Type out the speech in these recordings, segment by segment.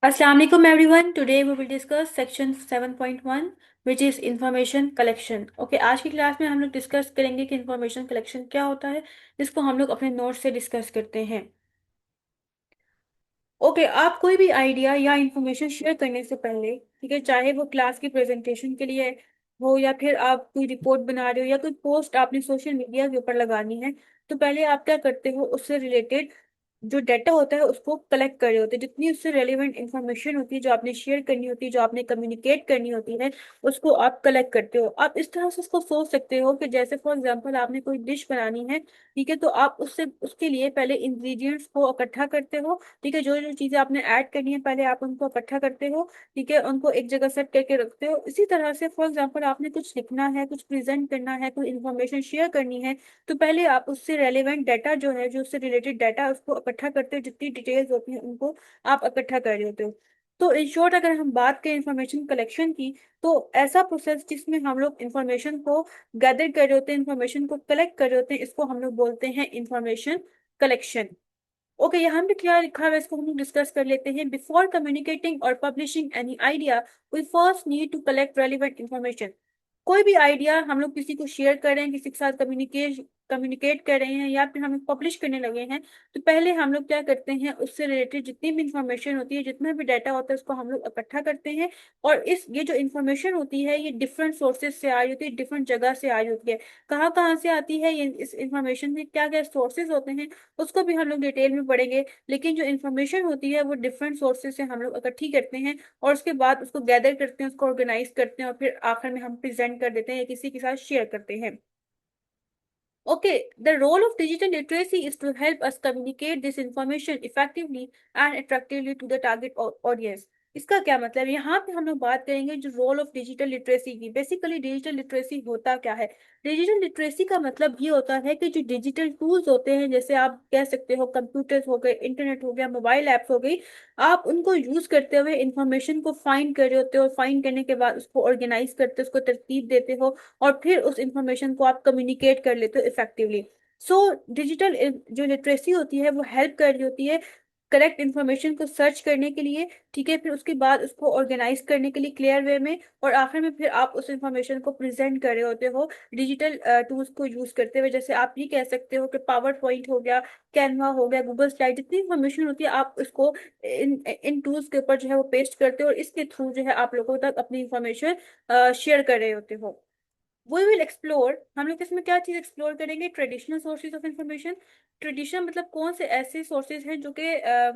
Assalamu alaikum everyone. Today we will discuss section 7.1 which is information collection. Okay, आज की class में हम लोग डिस्कस करेंगे कि इंफॉर्मेशन कलेक्शन क्या होता है, जिसको हम लोग अपने नोट्स से डिस्कस करते हैं। ओके, आप कोई भी आइडिया या इंफॉर्मेशन शेयर करने से पहले, ठीक है, चाहे वो क्लास की प्रेजेंटेशन के लिए हो या फिर आप कोई रिपोर्ट बना रहे हो या कोई पोस्ट आपने सोशल मीडिया के ऊपर लगानी है, तो पहले आप क्या करते हो, उससे रिलेटेड जो डाटा होता है उसको कलेक्ट कर रहे होते हैं। जितनी उससे रेलिवेंट इंफॉर्मेशन होती है, जो आपने शेयर करनी होती है, जो आपने कम्युनिकेट करनी होती है, उसको आप कलेक्ट करते हो। आप इस तरह से उसको सोच सकते हो कि जैसे फॉर एग्जांपल आपने कोई डिश बनानी है, ठीक है, तो आप उससे उसके लिए पहले इंग्रेडिएंट्स को इकट्ठा करते हो। ठीक है, जो जो चीजें आपने ऐड करनी है पहले आप उनको इकट्ठा करते हो। ठीक है, उनको एक जगह सेट करके रखते हो। इसी तरह से फॉर एग्जांपल आपने कुछ लिखना है, कुछ प्रेजेंट करना है, कोई इन्फॉर्मेशन शेयर करनी है, तो पहले आप उससे रेलेवेंट डाटा जो है, जो उससे रिलेटेड डाटा, उसको इकट्ठा करते हो। जितनी डिटेल्स होती हैं उनको आप इकट्ठा कर रहे होते हो। तो इन शॉर्ट अगर हम बात करें इंफॉर्मेशन कलेक्शन की, तो ऐसा प्रोसेस जिसमें हम लोग इंफॉर्मेशन को गैदर कर रहे होते हैं, इंफॉर्मेशन को कलेक्ट कर रहे होते हैं, इसको हम लोग बोलते हैं इंफॉर्मेशन कलेक्शन। ओके, यहाँ पे क्या लिखा है इसको हम लोग डिस्कस कर लेते हैं। बिफोर कम्युनिकेटिंग और publishing any idea, we first need to collect relevant information. कोई भी आइडिया हम लोग किसी को शेयर कर रहे हैं, किसी के साथ कम्युनिकेट कर रहे हैं या फिर हम लोग पब्लिश करने लगे हैं, तो पहले हम लोग क्या करते हैं, उससे रिलेटेड जितनी भी इंफॉर्मेशन होती है, जितना भी डाटा होता है, उसको हम लोग इकट्ठा करते हैं। और ये जो इंफॉर्मेशन होती है, ये डिफरेंट सोर्सेज से आ रही होती है, डिफरेंट जगह से आ रही होती है। कहाँ कहाँ से आती है ये, इस इंफॉर्मेशन में क्या क्या सोर्सेज होते हैं, उसको भी हम लोग डिटेल में पढ़ेंगे। लेकिन जो इन्फॉर्मेशन होती है वो डिफरेंट सोर्सेज से हम लोग इकट्ठी करते हैं और उसके बाद उसको गैदर करते हैं, उसको ऑर्गेनाइज करते हैं और फिर आखिर में हम प्रेजेंट कर देते हैं या किसी के साथ शेयर करते हैं। Okay, the role of digital literacy is to help us communicate this information effectively and attractively to the target audience. इसका क्या मतलब है? यहाँ पे हम लोग बात करेंगे जो रोल ऑफ डिजिटल लिटरेसी की। बेसिकली डिजिटल लिटरेसी होता क्या है? डिजिटल लिटरेसी का मतलब ये होता है कि जो डिजिटल टूल्स होते हैं, जैसे आप कह सकते हो कंप्यूटर्स हो गए, इंटरनेट हो गया, मोबाइल ऐप्स हो गई, आप उनको यूज करते हुए इंफॉर्मेशन को फाइंड कर रहे होते हो। फाइंड करने के बाद उसको ऑर्गेनाइज करते हो, उसको तरतीब देते हो और फिर उस इंफॉर्मेशन को आप कम्युनिकेट कर लेते हो इफेक्टिवली। सो डिजिटल जो लिटरेसी होती है वो हेल्प कर रही होती है करेक्ट इन्फॉर्मेशन को सर्च करने के लिए। ठीक है, फिर उसके बाद उसको ऑर्गेनाइज करने के लिए क्लियर वे में, और आखिर में फिर आप उस इंफॉर्मेशन को प्रेजेंट कर रहे होते हो डिजिटल टूल्स को यूज करते हुए। जैसे आप ये कह सकते हो कि पावर पॉइंट हो गया, कैनवा हो गया, गूगल स्लाइड, जितनी इंफॉर्मेशन होती है आप इसको इन इन टूल्स के ऊपर जो है वो पेस्ट करते हो और इसके थ्रू जो है आप लोगों तक अपनी इंफॉर्मेशन शेयर कर रहे होते हो। वी विल एक्सप्लोर, हम लोग इसमें क्या चीज एक्सप्लोर करेंगे? Traditional sources of information. Traditional मतलब कौन से ऐसे सोर्सेज हैं जो कि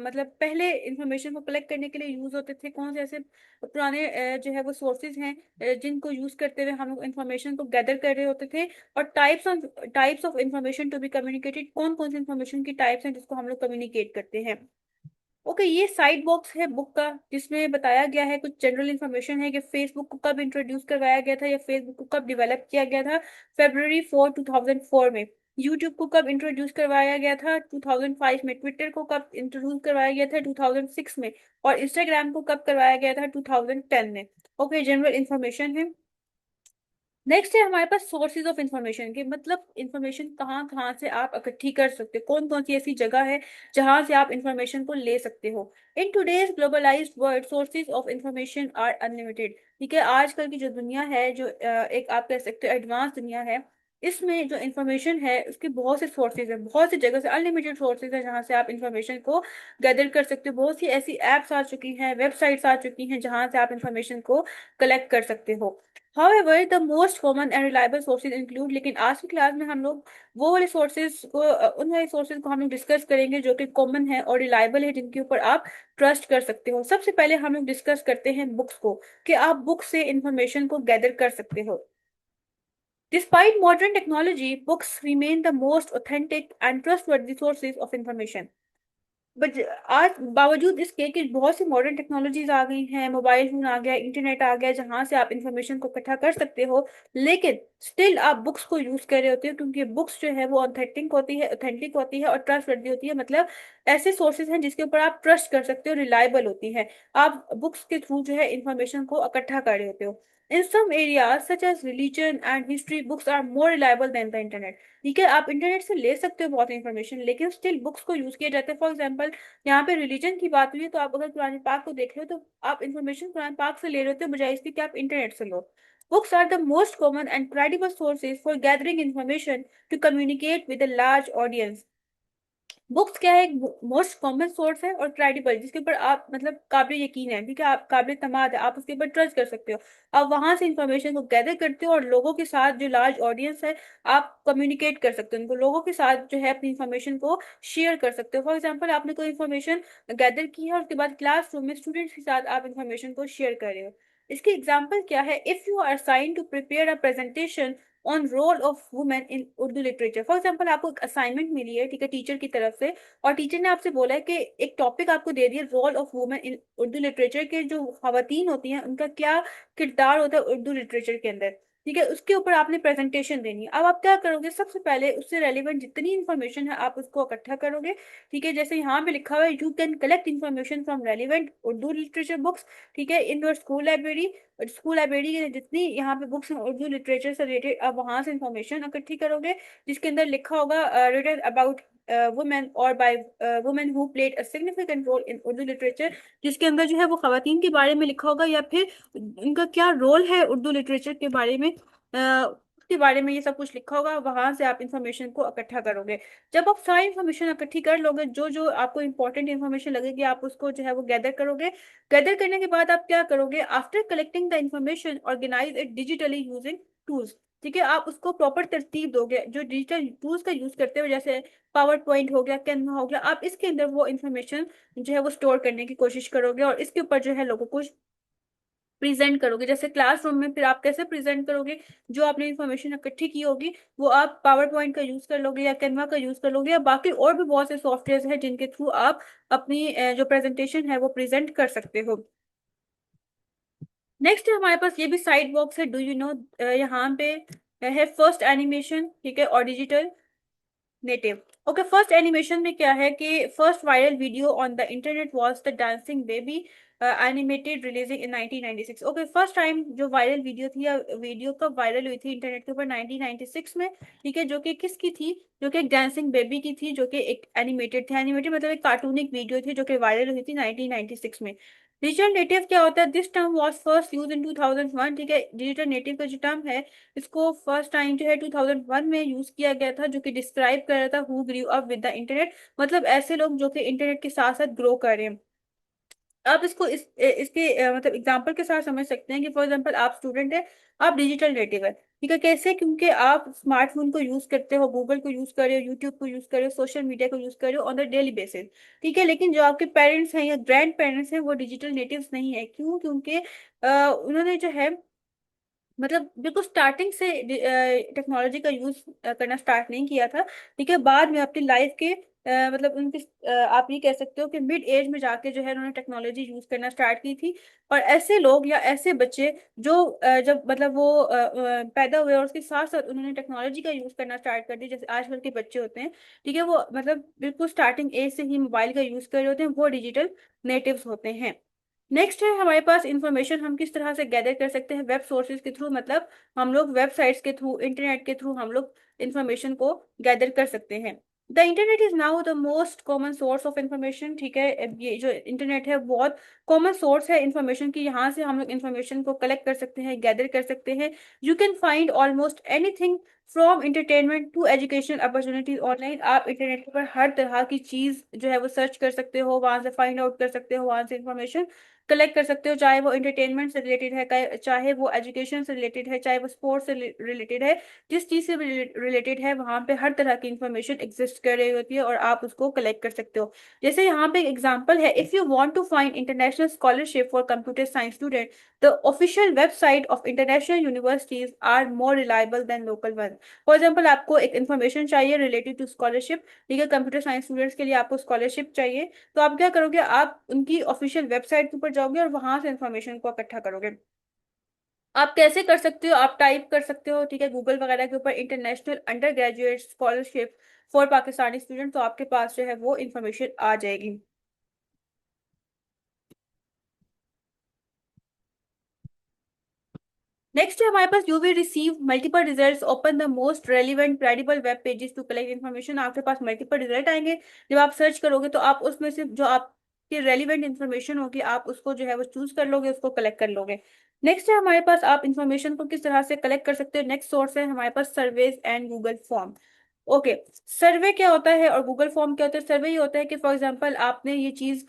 मतलब पहले इंफॉर्मेशन को कलेक्ट करने के लिए यूज होते थे। कौन से ऐसे पुराने जो है वो सोर्सेज हैं जिनको यूज करते हुए हम लोग इंफॉर्मेशन को गैदर कर रहे होते थे। और types of information to be communicated, कौन कौन सी इंफॉर्मेशन की टाइप्स हैं जिसको हम लोग कम्युनिकेट करते हैं। ओके, ये साइड बॉक्स है बुक का, जिसमें बताया गया है कुछ जनरल इंफॉर्मेशन है कि फेसबुक को कब इंट्रोड्यूस करवाया गया था या फेसबुक को कब डेवलप किया गया था। February 4 2004 में। यूट्यूब को कब इंट्रोड्यूस करवाया गया था? 2005 में। ट्विटर को कब इंट्रोड्यूस करवाया गया था? 2006 में। और इंस्टाग्राम को कब करवाया गया था? 2010 में। ओके, जनरल इंफॉर्मेशन है। नेक्स्ट है हमारे पास सोर्सेज ऑफ इंफॉर्मेशन के, मतलब इंफॉर्मेशन कहाँ कहाँ से आप इकट्ठी कर सकते हो, कौन कौन सी ऐसी जगह है जहां से आप इंफॉर्मेशन को ले सकते हो। In today's globalized world sources of information are unlimited. ठीक है, आजकल की जो दुनिया है, जो एक आप कह सकते हो एडवांस दुनिया है, इसमें जो इंफॉर्मेशन है उसके बहुत से सोर्सेज हैं, बहुत सी जगह से अनलिमिटेड सोर्सेज है जहां से आप इंफॉर्मेशन को गैदर कर सकते हो। बहुत सी ऐसी एप्स आ चुकी हैं, वेबसाइट्स आ चुकी हैं जहां से आप इंफॉर्मेशन को कलेक्ट कर सकते हो। However, the most common and reliable sources include, लेकिन आज की क्लास में हम लोग वो वाले सोर्सेज को उन वाले सोर्सेज को हम लोग डिस्कस करेंगे जो कि कॉमन है और रिलायबल है, जिनके ऊपर आप ट्रस्ट कर सकते हो। सबसे पहले हम लोग डिस्कस करते हैं बुक्स को, कि आप बुक से इंफॉर्मेशन को गैदर कर सकते हो। Despite modern technology, books remain the most authentic and trustworthy sources of information. But आज बावजूद इसके कि बहुत सी मॉडर्न टेक्नोलॉजीज आ गई हैं, मोबाइल फोन आ गया, इंटरनेट आ गया, जहां से आप इंफॉर्मेशन को इकट्ठा कर सकते हो, लेकिन स्टिल आप बुक्स को यूज कर रहे होते हो, क्योंकि बुक्स जो है वो ऑथेंटिक होती है और ट्रस्टवर्दी होती है। मतलब ऐसे सोर्सेज हैं जिसके ऊपर आप ट्रस्ट कर सकते हो, रिलायबल होती है। आप बुक्स के थ्रू जो है इंफॉर्मेशन को इकट्ठा कर रहे होते हो। In some areas such as religion and history, books are more reliable than the internet. ठीक है, आप इंटरनेट से ले सकते हो बहुत इंफॉर्मेशन, लेकिन स्टिल बुक्स को यूज किया जाता है। फॉर एग्जांपल, यहाँ पे रिलीजन की बात हुई है, तो आप अगर कुरान पाक को देख रहे हो, तो आप इंफॉर्मेशन कुरान पाक से ले रहे हो बजाय इसके कि आप इंटरनेट से लो। Books are the most common and credible sources for gathering information to communicate with a large audience. Books क्या है, एक मोस्ट कॉमन सोर्स है और क्रेडिबल, जिसके ऊपर आप मतलब काबिल यकीन है, ठीक है, आप काबिल तमाद है, आप उसके ऊपर ट्रस्ट कर सकते हो। आप वहां से इंफॉर्मेशन को गैदर करते हो और लोगों के साथ, जो लार्ज ऑडियंस है, आप कम्युनिकेट कर सकते हो उनको, लोगों के साथ जो है अपनी इंफॉर्मेशन को शेयर कर सकते हो। फॉर एग्जाम्पल, आपने कोई इंफॉर्मेशन गैदर की है और उसके बाद क्लासरूम में स्टूडेंट्स के साथ आप इंफॉर्मेशन को शेयर कर रहे हो। इसकी एग्जाम्पल क्या है, if you are assigned to prepare a presentation on role of women in Urdu literature. For example, आपको एक असाइनमेंट मिली है, ठीक है, टीचर की तरफ से, और टीचर ने आपसे बोला है कि एक टॉपिक आपको दे दिया, role of women in Urdu literature, के जो खवातीन होती हैं उनका क्या किरदार होता है उर्दू लिटरेचर के अंदर, ठीक है, उसके ऊपर आपने प्रेजेंटेशन देनी है। अब आप क्या करोगे, सबसे पहले उससे रेलिवेंट जितनी इन्फॉर्मेशन है आप उसको इकट्ठा करोगे। ठीक है, जैसे यहाँ पे लिखा हुआ है, you can collect information from relevant Urdu literature books, ठीक है, इन your school library. School library की जितनी यहाँ पे बुक्स हैं उर्दू लिटरेचर से रिलेटेड, आप वहां से इन्फॉर्मेशन इकट्ठी करोगे, जिसके अंदर लिखा होगा रिटन अबाउट वुमेन और by women who played a significant role in Urdu literature, जिसके अंदर जो है वो खवातीन के बारे में लिखा होगा, या फिर उनका क्या रोल है उर्दू लिटरेचर के बारे में, उसके बारे में ये सब कुछ लिखा होगा। वहां से आप इंफॉर्मेशन को इकट्ठा करोगे। जब आप सारी इंफॉर्मेशन इकट्ठी कर लोगे, जो जो आपको इंपॉर्टेंट इंफॉर्मेशन लगेगी, आप उसको जो है वो गैदर करोगे। गैदर करने के बाद आप क्या करोगे, after collecting the information organize it digitally using tools. ठीक है, आप उसको प्रॉपर तरतीब दोगे, जो डिजिटल टूल्स का यूज करते हो, जैसे पावर पॉइंट हो गया, कैनवा हो गया, आप इसके अंदर वो इन्फॉर्मेशन जो है वो स्टोर करने की कोशिश करोगे और इसके ऊपर जो है लोगों को प्रेजेंट करोगे। जैसे क्लासरूम में फिर आप कैसे प्रेजेंट करोगे, जो आपने इन्फॉर्मेशन इकट्ठी की होगी वो आप पावर पॉइंट का यूज कर लोगे या कैनवा का यूज कर लोगे, या बाकी और भी बहुत से सॉफ्टवेयर हैं जिनके थ्रू आप अपनी जो प्रेजेंटेशन है वो प्रेजेंट कर सकते हो। नेक्स्ट है हमारे पास ये भी साइड बॉक्स है, डू यू नो, यहाँ पे है फर्स्ट एनिमेशन, ठीक है, और digital native. Okay, first animation में क्या है कि first viral video on the internet was the dancing baby animated releasing in 1996। Okay, first time जो वायरल वीडियो थी, या वीडियो कब वायरल हुई थी इंटरनेट के ऊपर, 1996 में। ठीक है, जो कि किसकी थी, जो कि एक डांसिंग बेबी की थी, जो कि एक एनिमेटेड थी। एनिमेटेड मतलब एक कार्टूनिक वीडियो थी जो कि वायरल हुई थी 1996 में। डिजिटल नेटिव क्या होता है, this term was first use in 2001। ठीक है, डिजिटल नेटिव का जो टर्म है, इसको फर्स्ट टाइम जो है 2001 में यूज किया गया था, जो कि डिस्क्राइब कर रहा था who grew up with the internet, मतलब ऐसे लोग जो कि इंटरनेट के साथ साथ ग्रो कर रहे हैं। आप इसको इसके मतलब एग्जांपल के साथ समझ सकते हैं कि फॉर एग्जांपल आप स्टूडेंट है, आप डिजिटल नेटिव है। ठीक है, कैसे, क्योंकि आप स्मार्टफोन को यूज करते हो, गूगल को यूज कर रहे हो, यूट्यूब को यूज कर रहे हो, सोशल मीडिया को यूज कर रहे हो ऑन द डेली बेसिस। ठीक है, लेकिन जो आपके पेरेंट्स हैं या ग्रैंड पेरेंट्स हैं वो डिजिटल नेटिव्स नहीं है। क्यों, क्योंकि उन्होंने जो है मतलब बिल्कुल स्टार्टिंग से टेक्नोलॉजी का यूज करना स्टार्ट नहीं किया था। ठीक है, बाद में अपनी लाइफ के मतलब उनके आप ये कह सकते हो कि मिड एज में जाके जो है उन्होंने टेक्नोलॉजी यूज करना स्टार्ट की थी। और ऐसे लोग या ऐसे बच्चे जो जब मतलब वो पैदा हुए और उसके साथ साथ उन्होंने टेक्नोलॉजी का यूज करना स्टार्ट कर दिया, जैसे आजकल के बच्चे होते हैं, ठीक है, वो मतलब बिल्कुल स्टार्टिंग एज से ही मोबाइल का यूज कर रहे होते हैं, वो डिजिटल नेटिव्स होते हैं। नेक्स्ट है हमारे पास इंफॉर्मेशन हम किस तरह से गैदर कर सकते हैं, वेब सोर्सेज के थ्रू, मतलब हम लोग वेबसाइट्स के थ्रू, इंटरनेट के थ्रू हम लोग इंफॉर्मेशन को गैदर कर सकते हैं। The internet is now the most common source of information. ठीक है, अब ये जो इंटरनेट है बहुत कॉमन सोर्स है इंफॉर्मेशन की, यहाँ से हम लोग इंफॉर्मेशन को कलेक्ट कर सकते हैं, गैदर कर सकते हैं। You can find almost anything from entertainment to education opportunities online. आप इंटरनेट पर हर तरह की चीज जो है वो सर्च कर सकते हो, वहां से फाइंड आउट कर सकते हो, वहां से इंफॉर्मेशन कलेक्ट कर सकते हो, चाहे वो एंटरटेनमेंट से रिलेटेड है, चाहे वो एजुकेशन से रिलेटेड है, चाहे वो स्पोर्ट्स से रिलेटेड है, जिस चीज से रिलेटेड है वहां पे हर तरह की इंफॉर्मेशन एग्जिस्ट कर रही होती है और आप उसको कलेक्ट कर सकते हो। जैसे यहाँ पे एक एग्जांपल है, if you want to find international scholarship for computer science student, the official website of international universities are more reliable than local one. For example, आपको एक इन्फॉर्मेशन चाहिए रिलेटेड टू स्कॉलरशिप, ठीक है, कंप्यूटर साइंस स्टूडेंट्स के लिए आपको scholarship चाहिए, तो आप क्या करोगे, आप उनकी ऑफिशियल वेबसाइट के ऊपर जाओगे और वहां से इंफॉर्मेशन को इकट्ठा करोगे। आप कैसे कर सकते हो, आप टाइप कर सकते हो, ठीक है, गूगल वगैरह के ऊपर international under graduate scholarship for Pakistani student, तो आपके पास जो है वो इंफॉर्मेशन आ जाएगी। नेक्स्ट है हमारे पास, you will receive multiple results, open the most relevant credible web pages to collect information. आपके पास मल्टीपल रिजल्ट आएंगे, जब आप सर्च करोगे तो आप उसमें से जो आपके रेलिवेंट इन्फॉर्मेशन होगी आप उसको जो है वो चूज कर लोगे, उसको कलेक्ट कर लोगे। नेक्स्ट है हमारे पास, आप इन्फॉर्मेशन को किस तरह से कलेक्ट कर सकते हो। नेक्स्ट सोर्स है हमारे पास surveys and Google form. Okay, survey क्या होता है और गूगल फॉर्म क्या होता है। सर्वे ये होता है कि फॉर एग्जांपल आपने ये चीज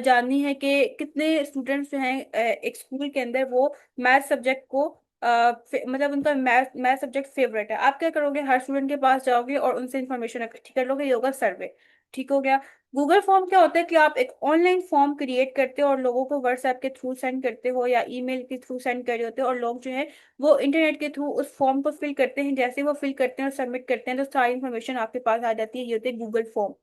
जाननी है कि कितने स्टूडेंट्स जो हैं एक स्कूल के अंदर वो मैथ सब्जेक्ट को मतलब उनका मैथ मैथ सब्जेक्ट फेवरेट है। आप क्या करोगे, हर स्टूडेंट के पास जाओगे और उनसे इन्फॉर्मेशन इकट्ठी कर लोगे, ये होगा सर्वे। ठीक हो गया। गूगल फॉर्म क्या होता है कि आप एक ऑनलाइन फॉर्म क्रिएट करते हो और लोगों को व्हाट्सएप के थ्रू सेंड करते हो या ईमेल के थ्रू सेंड कर रहे होते हो, और लोग जो है वो इंटरनेट के थ्रू उस फॉर्म को फिल करते हैं। जैसे वो फिल करते हैं और सबमिट करते हैं तो सारी इन्फॉर्मेशन आपके पास आ जाती है, ये होती है गूगल फॉर्म।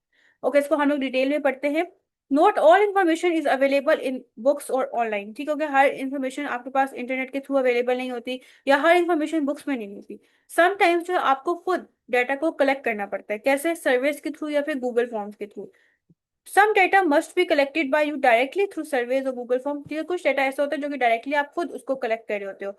ओके, इसको हम लोग डिटेल में पढ़ते हैं। Not all information is available in books और ऑनलाइन। ठीक हो गया, हर इन्फॉर्मेशन आपके पास इंटरनेट के थ्रू अवेलेबल नहीं होती, या हर इन्फॉर्मेशन बुक्स में नहीं मिलती। समटाइम्स जो है आपको खुद डाटा को कलेक्ट करना पड़ता है, कैसे, सर्वेस के थ्रू या फिर गूगल फॉर्म्स के through. Some data must be collected by you directly through surveys और गूगल फॉर्म। ठीक है, कुछ डेटा ऐसा होता है जो कि डायरेक्टली आप खुद उसको कलेक्ट कर रहे होते हो।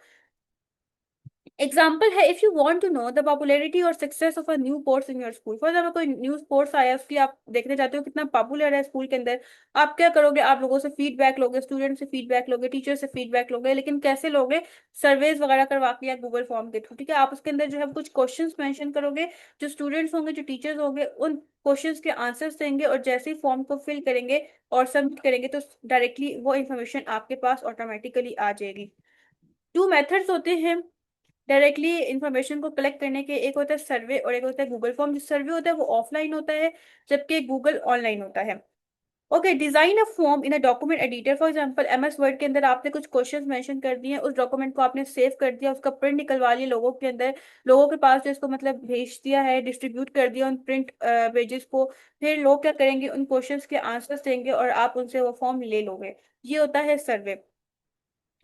एग्जाम्पल है, if you want to know the popularity और success of a new course in your school. For example कोई न्यू कोर्स आया है, उसकी आप देखना चाहते हो कितना पॉपुलर है स्कूल के अंदर। आप क्या करोगे, आप लोगों से फीडबैक लोगे, स्टूडेंट से फीडबैक लोगे, टीचर से फीडबैक लोगे, लेकिन कैसे लोगे, सर्वेज वगैरह करवा के या गूगल फॉर्म के थ्रू। ठीक है, आप उसके अंदर जो है कुछ क्वेश्चंस मेंशन करोगे, जो स्टूडेंट्स होंगे, जो टीचर्स होंगे, उन क्वेश्चंस के आंसर्स देंगे, और जैसे ही फॉर्म को फिल करेंगे और सबमिट करेंगे तो डायरेक्टली वो इन्फॉर्मेशन आपके पास ऑटोमेटिकली आ जाएगी। टू मेथड्स होते हैं डायरेक्टली इंफॉर्मेशन को कलेक्ट करने के, एक होता है सर्वे और एक होता है गूगल फॉर्म। जो सर्वे होता है वो ऑफलाइन होता है, जबकि गूगल ऑनलाइन होता है। Okay, design a form in a document editor. For example MS word के अंदर आपने कुछ क्वेश्चंस मेंशन कर दिए, उस डॉक्यूमेंट को आपने सेव कर दिया, उसका प्रिंट निकलवा लिया लोगों के अंदर, लोगों के पास जो इसको मतलब भेज दिया है, डिस्ट्रीब्यूट कर दिया उन प्रिंट पेजेस को। फिर लोग क्या करेंगे, उन क्वेश्चंस के आंसर्स देंगे और आप उनसे वो फॉर्म ले लोगे, ये होता है survey.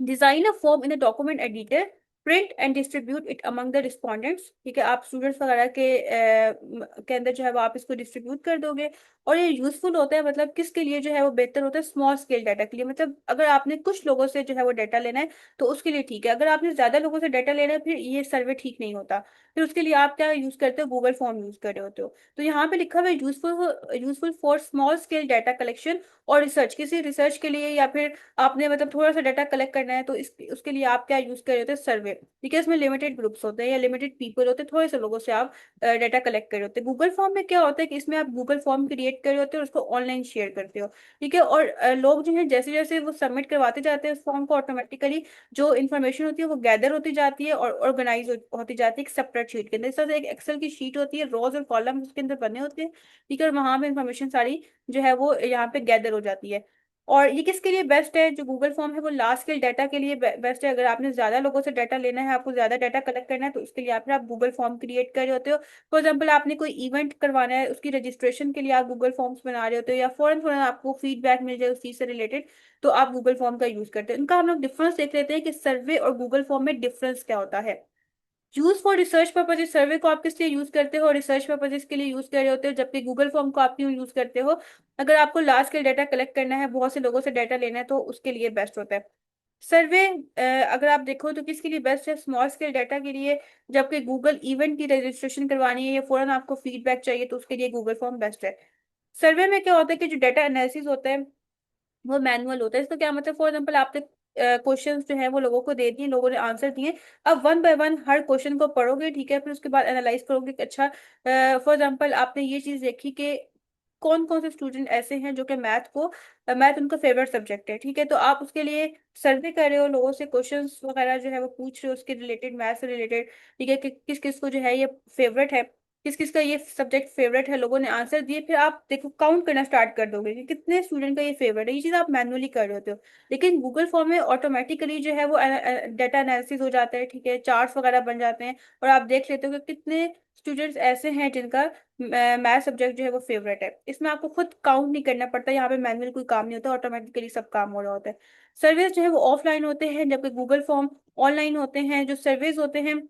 Design a form in a document editor, print and distribute it among the respondents. ठीक है, आप स्टूडेंट्स वगैरह के अंदर जो है वो आप इसको डिस्ट्रीब्यूट कर दोगे। और ये यूजफुल होता है, मतलब किसके लिए जो है वो बेहतर होता है, स्मॉल स्केल डाटा के लिए। मतलब अगर आपने कुछ लोगों से जो है वो डाटा लेना है तो उसके लिए ठीक है, अगर आपने ज्यादा लोगों से डाटा लेना है फिर ये सर्वे ठीक नहीं होता। फिर उसके लिए आप क्या यूज करते हो, गूगल फॉर्म यूज कर रहे होते हो। तो यहाँ पे लिखा हुआ है useful useful for small scale data collection और रिसर्च। किसी रिसर्च के लिए या फिर आपने मतलब थोड़ा सा डाटा कलेक्ट करना है तो इस उसके लिए आप क्या यूज कर रहे होते हैं, सर्वे। ठीक है, इसमें लिमिटेड ग्रुप्स होते हैं या लिमिटेड पीपल होते हैं, थोड़े से लोगों से आप डाटा कलेक्ट कर रहे होते हैं। गूगल फॉर्म में क्या होता है कि इसमें आप गूगल फॉर्म क्रिएट कर रहे होते हो और उसको ऑनलाइन शेयर करते हो। ठीक है, और लोग जो है जैसे जैसे वो सबमिट करवाते जाते हैं उस फॉर्म को, ऑटोमेटिकली जो इन्फॉर्मेशन होती है वो गैदर होती जाती है और ऑर्गेनाइज होती जाती है एक सेपरेट शीट के अंदर। इस तरह से एक एक्सेल की शीट होती है, रोज और कॉलम उसके अंदर बने होते हैं। ठीक है, और वहां पे इन्फॉर्मेशन सारी जो है वो यहाँ पे गैदर हो जाती है। और ये किसके लिए बेस्ट है, जो गूगल फॉर्म है वो लार्ज स्केल डाटा के लिए बेस्ट है। अगर आपने ज्यादा लोगों से डाटा लेना है, आपको ज्यादा डाटा कलेक्ट करना है तो उसके लिए आप गूगल फॉर्म क्रिएट कर रहे होते हो। फॉर एग्जाम्पल आपने कोई इवेंट करवाना है, उसकी रजिस्ट्रेशन के लिए आप गूगल फॉर्म्स बना रहे होते हो, या फौरन फौरन आपको फीडबैक मिल जाए उस चीज से रिलेटेड, तो आप गूगल फॉर्म का यूज करते हैं। इनका हम लोग डिफरेंस देख लेते हैं कि सर्वे और गूगल फॉर्म में डिफरेंस क्या होता है। यूज फॉर रिसर्च पर्पजेज, सर्वे को आप किस लिए यूज करते हो, रिसर्च पर्पजेज के लिए यूज कर रहे होते हो, जबकि गूगल फॉर्म को आप क्यों यूज करते हो, अगर आपको लार्ज स्केल डाटा कलेक्ट करना है, बहुत से लोगों से डाटा लेना है तो उसके लिए बेस्ट होता है। सर्वे अगर आप देखो तो किसके लिए बेस्ट है, स्मॉल स्केल डाटा के लिए, जबकि गूगल इवेंट की रजिस्ट्रेशन करवानी है या फौरन आपको फीडबैक चाहिए तो उसके लिए गूगल फॉर्म बेस्ट है। सर्वे में क्या होता है कि जो डाटा एनालिसिस होता है वो मैनुअल होता है। इसका क्या मतलब, फॉर एग्जाम्पल आपने क्वेश्चंस जो है वो लोगों को दे दिए, लोगों ने आंसर दिए, अब one by one her question को पढ़ोगे। ठीक है, फिर उसके बाद एनालाइज करोगे कि अच्छा, फॉर एग्जाम्पल आपने ये चीज देखी कि कौन कौन से स्टूडेंट ऐसे हैं जो कि मैथ उनका फेवरेट सब्जेक्ट है। ठीक है, तो आप उसके लिए सर्वे कर रहे हो, लोगों से क्वेश्चंस वगैरह जो है वो पूछ रहे हो उसके रिलेटेड, मैथ से रिलेटेड। ठीक है, कि किस किस को जो है ये फेवरेट है, किस किस का ये सब्जेक्ट फेवरेट है, लोगों ने आंसर दिए, फिर आप देखो काउंट करना स्टार्ट कर दोगे कि कितने स्टूडेंट का ये फेवरेट है। ये चीज आप मैनुअली कर रहे होते हो, लेकिन गूगल फॉर्म में ऑटोमेटिकली जो है वो डाटा एनालिसिस हो जाता है। ठीक है, चार्ट्स वगैरह बन जाते हैं और आप देख लेते हो कि कितने स्टूडेंट्स ऐसे हैं जिनका मैथ सब्जेक्ट जो है वो फेवरेट है। इसमें आपको खुद काउंट नहीं करना पड़ता, यहाँ पे मैनुअल कोई काम नहीं होता, ऑटोमेटिकली सब काम हो रहा होता है। सर्वेज जो है वो ऑफलाइन होते हैं, जबकि गूगल फॉर्म ऑनलाइन होते हैं। जो सर्वेज होते हैं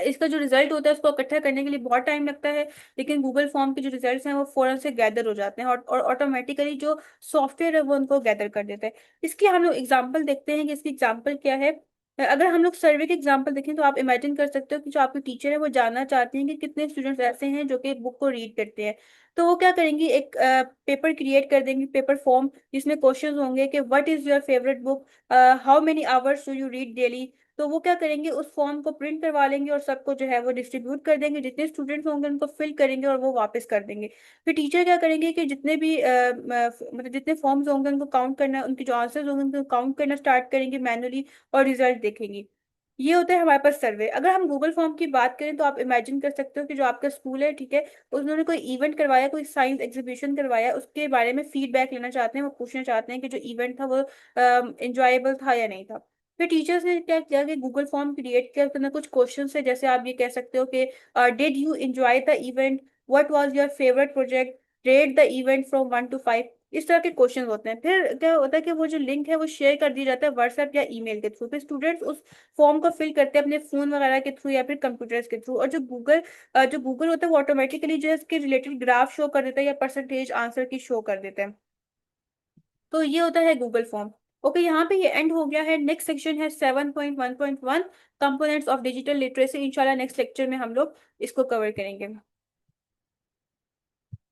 इसका जो रिजल्ट होता है उसको इकट्ठा करने के लिए बहुत टाइम लगता है, लेकिन गूगल फॉर्म के जो रिजल्ट्स हैं वो फौरन से गैदर हो जाते हैं और ऑटोमेटिकली जो सॉफ्टवेयर है वो उनको गैदर कर देता है। इसकी हम लोग एग्जांपल देखते हैं कि इसकी एग्जांपल क्या है। अगर हम लोग सर्वे के एग्जांपल देखें तो आप इमेजिन कर सकते हो कि जो आपके टीचर है वो जानना चाहते हैं कि कितने स्टूडेंट्स ऐसे हैं जो कि एक बुक को रीड करते हैं। तो वो क्या करेंगी, एक पेपर क्रिएट कर देंगे, पेपर फॉर्म, जिसमें क्वेश्चंस होंगे कि what is your favourite book, how many hours do you read daily. तो वो क्या करेंगे, उस फॉर्म को प्रिंट करवा लेंगे और सबको जो है वो डिस्ट्रीब्यूट कर देंगे, जितने स्टूडेंट्स होंगे उनको फिल करेंगे और वो वापस कर देंगे। फिर टीचर क्या करेंगे कि जितने भी मतलब जितने फॉर्म्स होंगे उनको काउंट करना, उनके जो आंसर्स होंगे उनको काउंट करना स्टार्ट करेंगे मैनुअली, और रिजल्ट देखेंगी। ये होता है हमारे पास सर्वे। अगर हम गूगल फॉर्म की बात करें तो आप इमेजिन कर सकते हो कि जो आपका स्कूल है, ठीक है, उन्होंने कोई इवेंट करवाया, कोई साइंस एग्जीबिशन करवाया, उसके बारे में फीडबैक लेना चाहते हैं, वो पूछना चाहते हैं कि जो इवेंट था वो इंजॉयबल था या नहीं था। फिर टीचर्स ने क्या किया कि गूगल फॉर्म क्रिएट किया, उसके अंदर कुछ क्वेश्चन है, जैसे आप ये कह सकते हो कि did you enjoy the event, what was your favourite project, rate the event from 1 to 5। इस तरह के क्वेश्चन होते हैं। फिर क्या होता है कि वो जो लिंक है वो शेयर कर दिया जाता है व्हाट्सएप या ईमेल के थ्रू। फिर स्टूडेंट्स उस फॉर्म को फिल करते हैं अपने फोन वगैरह के थ्रू या फिर कंप्यूटर्स के थ्रू, और जो गूगल होता है वो ऑटोमेटिकली जो है इसके रिलेटेड ग्राफ शो कर देता है या परसेंटेज आंसर की शो कर देता है। तो ये होता है गूगल फॉर्म। ओके, यहाँ पे ये एंड हो गया है। नेक्स्ट सेक्शन है 7.1.1, कंपोनेंट्स ऑफ डिजिटल लिटरेसी। इंशाल्लाह नेक्स्ट लेक्चर में हम लोग इसको कवर करेंगे।